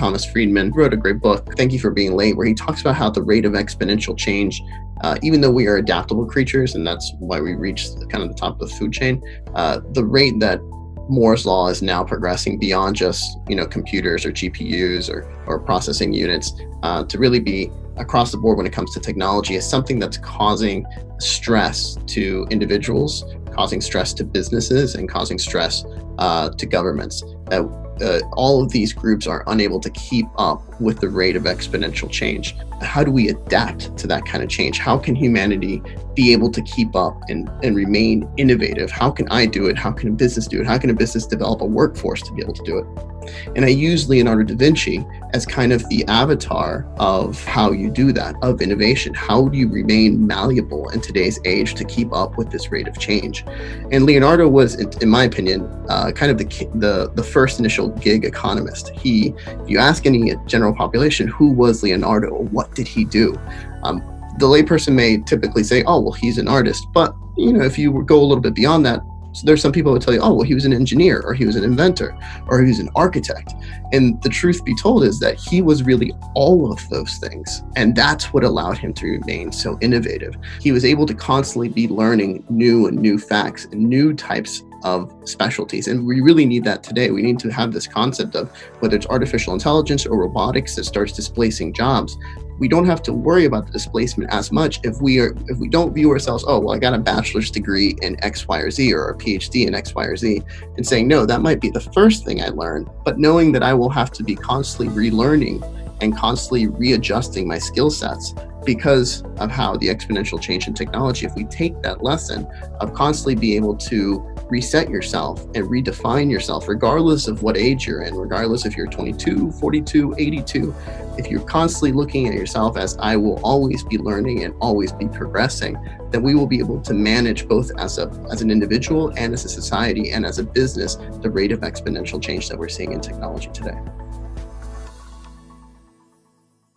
Thomas Friedman, wrote a great book, Thank You for Being Late, where he talks about how the rate of exponential change, even though we are adaptable creatures, and that's why we reached kind of the top of the food chain, the rate that Moore's law is now progressing beyond just, computers or GPUs or processing units, to really be across the board when it comes to technology is something that's causing stress to individuals, causing stress to businesses, and causing stress to governments. That all of these groups are unable to keep up with the rate of exponential change. How do we adapt to that kind of change? How can humanity be able to keep up and remain innovative? How can I do it? How can a business do it? How can a business develop a workforce to be able to do it? And I use Leonardo DaVinci as kind of the avatar of how you do that, of innovation. How do you remain malleable in today's age to keep up with this rate of change? And Leonardo was, in my opinion, kind of the first initial gig economist. If you ask any general population, who was Leonardo? What did he do? The layperson may typically say, oh, well, he's an artist. But, if you go a little bit beyond that, so there's some people who would tell you, oh, well, he was an engineer, or he was an inventor, or he was an architect. And the truth be told is that he was really all of those things. And that's what allowed him to remain so innovative. He was able to constantly be learning new facts and new types of specialties. And we really need that today. We need to have this concept of whether it's artificial intelligence or robotics that starts displacing jobs. We don't have to worry about the displacement as much if we don't view ourselves, oh, well, I got a bachelor's degree in X, Y, or Z, or a PhD in X, Y, or Z, and saying, no, that might be the first thing I learn, but knowing that I will have to be constantly relearning and constantly readjusting my skill sets because of how the exponential change in technology. If we take that lesson of constantly being able to reset yourself and redefine yourself, regardless of what age you're in, regardless if you're 22, 42, 82, if you're constantly looking at yourself as I will always be learning and always be progressing, then we will be able to manage both as an individual and as a society and as a business, the rate of exponential change that we're seeing in technology today.